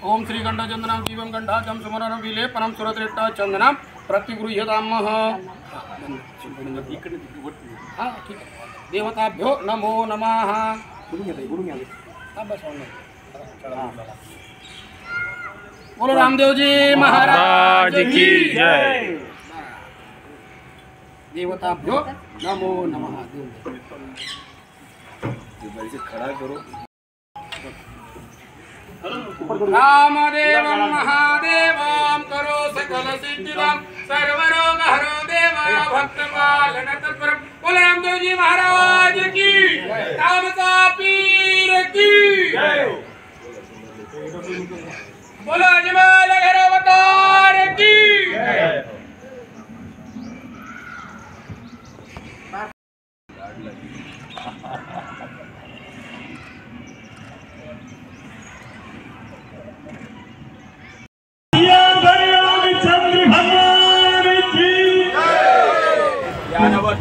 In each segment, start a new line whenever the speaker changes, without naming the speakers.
ओम श्रीकंठचंदनं जीवं कंठाचं सुमरणं विलेपनं सुरत्रेट्टा चंदनं प्रतिगृह्यतामः। हाँ ठीक है। देवताभ्यो नमो नमः। बोलो रामदेव जी महाराज की जय। देवताभ्यो नमो नमः।
खड़ा करो।
रामदेवं महादेवं करो सकल सिद्धिदं सर्वरोगहरो देव भक्तपालन तत्परं। बोलो रामदेव जी महाराज की रामचा पीर की बोलो अजमल घर अवतार की।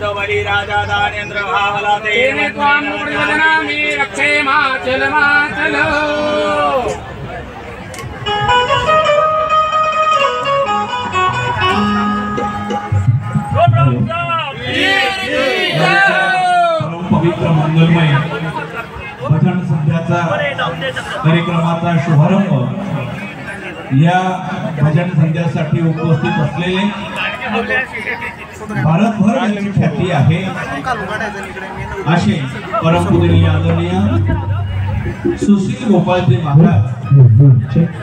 बलि राजा दानेन्द्र भावला
तेने त्वां मुनिवदनामि रक्षे माचल माचल।
पवित्र मंगलमय भजन संध्याचा कार्यक्रमाचा शुभारंभ या भजन संध्यासाठी उपस्थित असलेले भारतभर यांची ख्याती आहे असे परमपूजनीय आदरणीय सुशील गोपाळजी महाराज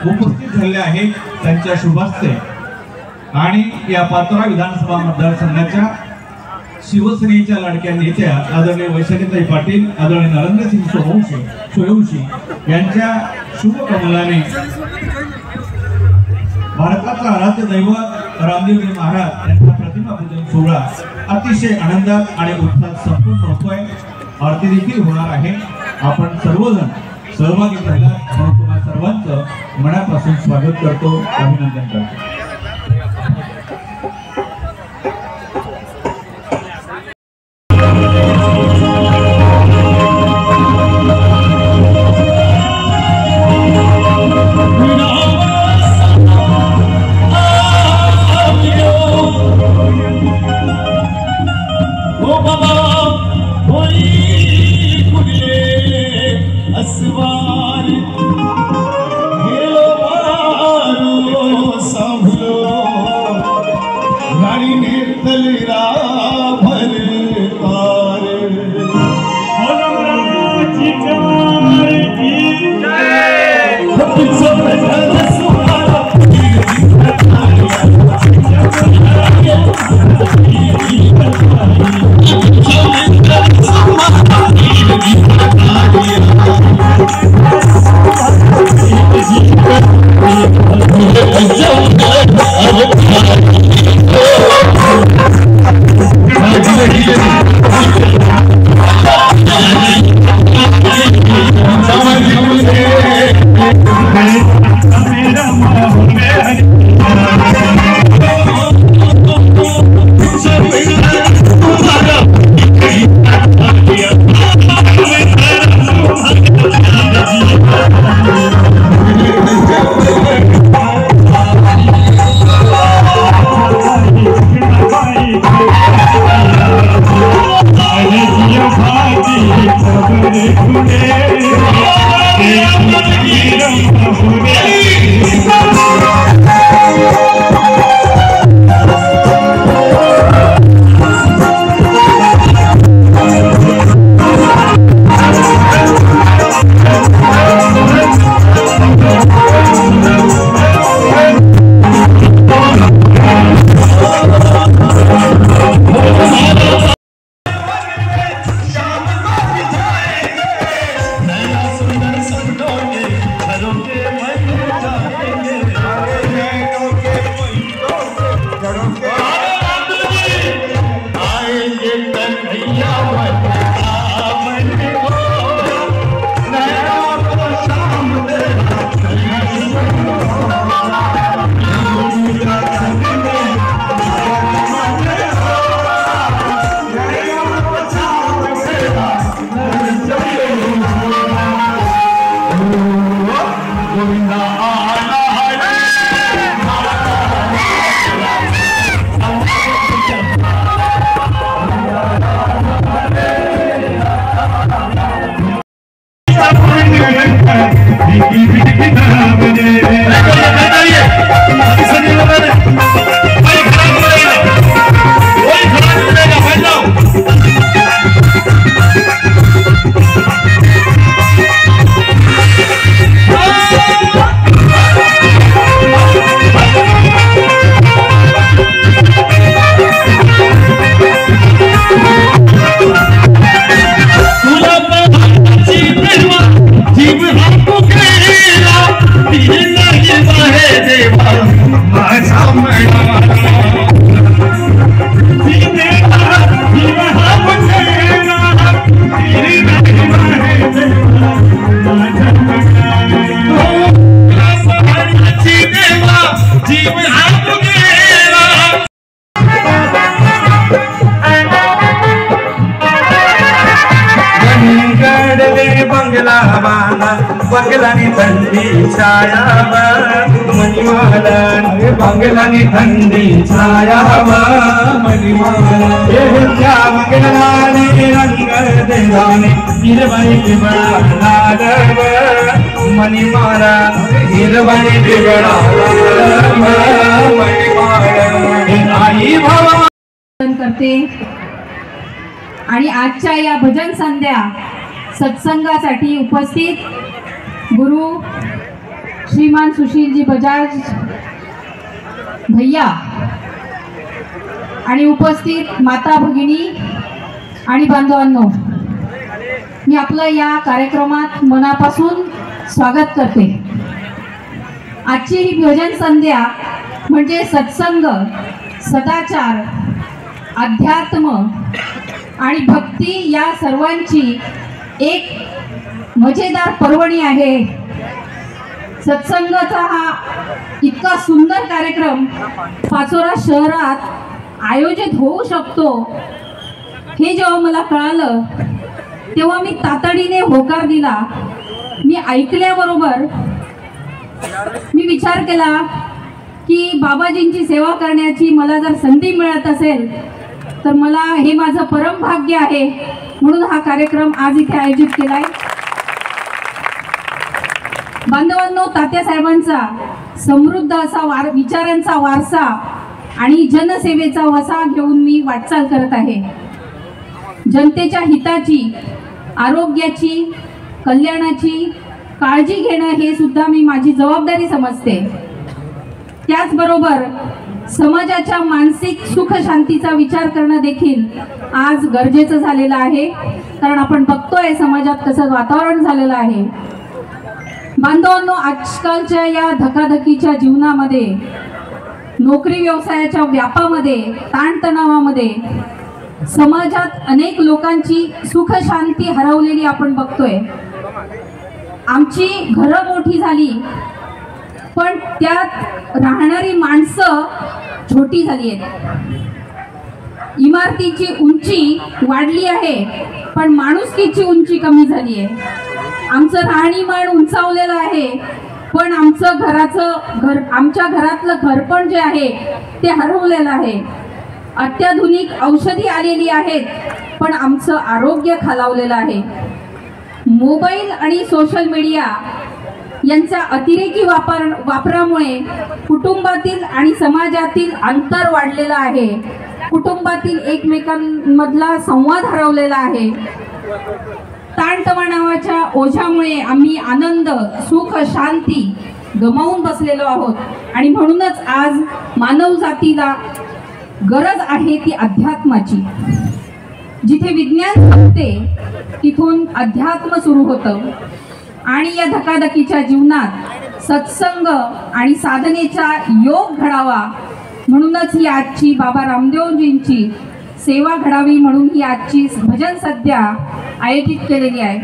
उपस्थित झाले आहेत त्यांच्या शुभहस्ते आणि या पातोरा विधानसभा मतदारसंघाच्या शिवसेनेच्या लाडक्या नेत्या आदरणीय वैशालीताई पाटील आदरणीय नरेंद्रसिंग सोयवंशी यांच्या शुभ कमलाने भारताचा आराध्य दैवत रामदेवजी महाराज यांचा प्रतिमा पूजन सोहळा अतिशय आनंदात आणि उत्साहात संपूर्ण होतोय। आरती देखील होणार आहे। आपण सर्वजण सहभागी झाला म्हणून तुम्हा सर्वांचं मनापासून स्वागत करतो, अभिनंदन करतो।
जीव हात गेला गडले बंगला बांधा बंगलानी थंडी छायावा मणिमाला बंगलानी थंडी छायावा मणिमाला त्या बंगलाने रंग देवाने हिरवाई पिवळा लालव मणिमाला हिरवाई पिवळा मणिमाला आई भावा
करते। आणि आजच्या या भजन संध्या सत्संगासाठी उपस्थित गुरु श्रीमान सुशीलजी बजाज भैया आणि उपस्थित माता भगिनी आणि बांधवांनो, मी आपलं या कार्यक्रमात मनापासून स्वागत करते। आजची ही भजन संध्या म्हणजे सत्संग, सदाचार, अध्यात्म आणि भक्ती या सर्वांची एक मजेदार पर्वणी आहे। सत्संगाचा हा इतका सुंदर कार्यक्रम पाचोरा शहरात आयोजित होऊ शकतो हे जेव्हा मला कळालं तेव्हा मी तातडीने होकार दिला। मी ऐकल्याबरोबर मी विचार केला की बाबाजींची सेवा करण्याची मला जर संधी मिळत असेल तर मला हे माझं परम भाग्य आहे, म्हणून हा कार्यक्रम आज इथे आयोजित केलाय। बांधवांनो, तात्यासाहेबांचा समृद्ध असा विचारांचा वारसा आणि जनसेवेचा वसा घेऊन मी वाटचाल करत आहे। जनतेच्या हिताची, आरोग्याची, कल्याणाची काळजी घेणं हे सुद्धा मी माझी जबाबदारी समजते। त्याचबरोबर समाजाच्या मानसिक सुख शांतीचा विचार करणं देखील आज गरजेचं झालेलं आहे, कारण आपण बघतोय समाजात कसं वातावरण झालेलं आहे। बांधवांनो, आजकालच्या या धकाधकीच्या जीवनामध्ये, नोकरी व्यवसायाच्या व्यापामध्ये, ताणतणावामध्ये समाजात अनेक लोकांची सुख शांती हरवलेली आपण बघतोय। आमची घरं मोठी झाली पण त्यात राहणारी माणसं छोटी झाली आहेत। इमारतीची उंची वाढली आहे पण माणुसकीची उंची कमी झाली आहे। आमचं राहणीमान उंचावलेलं आहे पण आमच्या घरातलं घरपण जे आहे ते हरवलेलं आहे। अत्याधुनिक औषधी आलेली आहेत पण आमचं आरोग्य खालावलेलं आहे। मोबाईल आणि सोशल मीडिया यांचा अतिरेकी वापरामुळे कुटुंबातील आणि समाजातील अंतर वाढलेलं आहे। कुटुंबातील एकमेकांमधला संवाद हरवलेला आहे। ताणतणावाच्या ओझ्यामुळे आम्ही आनंद, सुख, शांती गमावून बसलेलो आहोत आणि म्हणूनच आज मानव जातीला गरज आहे ती अध्यात्माची। जिथे विज्ञान थांबते तिथून अध्यात्म सुरू होतं आणि या धकाधकीच्या जीवनात सत्संग आणि साधनेचा योग घडावा म्हणूनच ही आजची बाबा रामदेवजींची सेवा घडावी म्हणून ही आजची भजन संध्या आयोजित केलेली आहे।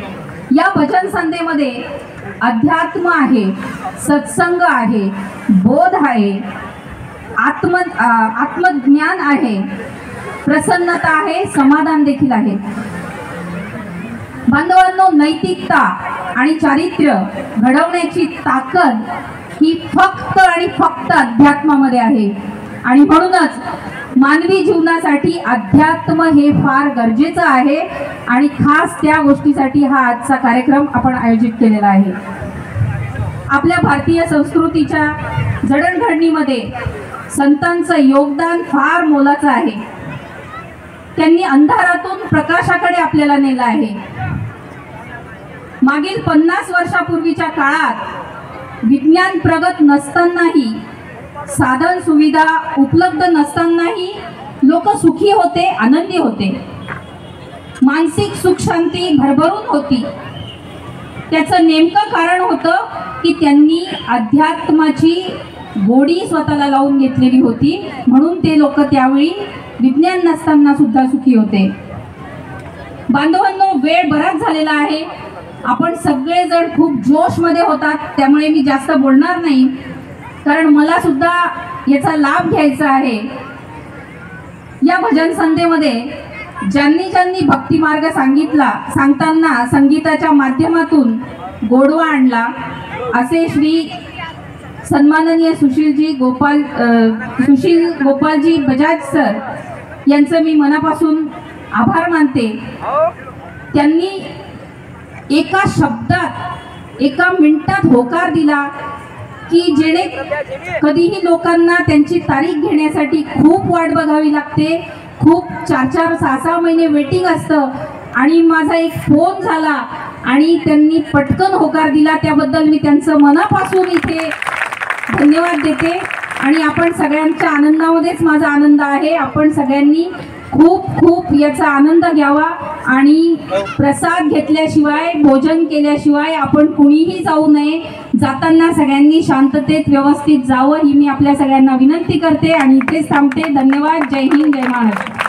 या भजन संध्येमध्ये अध्यात्म आहे, सत्संग आहे, बोध आहे, आत्मज्ञान आहे, प्रसन्नता आहे, समाधान देखील आहे। बांधवांनो, नैतिकता आणि चारित्र्य घडवण्याची ताकद ही फक्त आणि फक्त अध्यात्मामध्ये आहे आणि म्हणूनच मानवी जीवनासाठी अध्यात्म हे फार गरजेचं आहे आणि खास त्या गोष्टीसाठी हा आजचा कार्यक्रम आपण आयोजित केलेला आहे। आपल्या भारतीय संस्कृतीच्या जडणघडणीमध्ये संतांचं योगदान फार मोलाचं आहे। त्यांनी अंधारातून प्रकाशाकडे आपल्याला नेलं आहे। मागील 50 वर्षापूर्वीच्या काळात विज्ञान प्रगत नसतानाही, साधन सुविधा उपलब्ध नसतानाही लोक सुखी होते, आनंदी होते, मानसिक सुख शांती भरभरून होती। त्याचं नेमकं कारण होतं की त्यांनी अध्यात्माची गोडी स्वतःला लावून घेतलेली होती, म्हणून ते लोक त्यावेळी विज्ञान नसताना सुद्धा सुखी होते। बांधवांनो, वेळ बराच झालेला आहे, आपण सगळेजण खूप जोशमध्ये होतात, त्यामुळे मी जास्त बोलणार नाही, कारण मला सुद्धा याचा लाभ घ्यायचा आहे। या भजन संध्येमध्ये ज्यांनी ज्यांनी भक्ती मार्ग सांगताना संगीताच्या माध्यमातून गोडवा आणला असे श्री सन्माननीय सुशील गोपालजी बजाज सर यांचं मी मनापासून आभार मानते। त्यांनी एका शब्दात एका मिनिटात होकार दिला की जेणे कधीही लोकांना त्यांची तारीख घेण्यासाठी खूप वाट बघावी लागते, खूप 4-4, 6-6 महिने वेटिंग असतं आणि माझा एक फोन झाला आणि त्यांनी पटकन होकार दिला। त्याबद्दल मी त्यांचं मनापासून इथे धन्यवाद देते आणि आपण सगळ्यांच्या आनंदामध्येच माझा आनंद आहे। आपण सगळ्यांनी खूप खूप याचा आनंद घ्यावा आणि प्रसाद घेतल्याशिवाय भोजन केल्याशिवाय आपण कुणीही जाऊ नये। जाताना सगळ्यांनी शांततेत व्यवस्थित जावं ही मी आपल्या सगळ्यांना विनंती करते आणि इथेच थांबते। धन्यवाद। जय हिंद, जय महाराष्ट्र।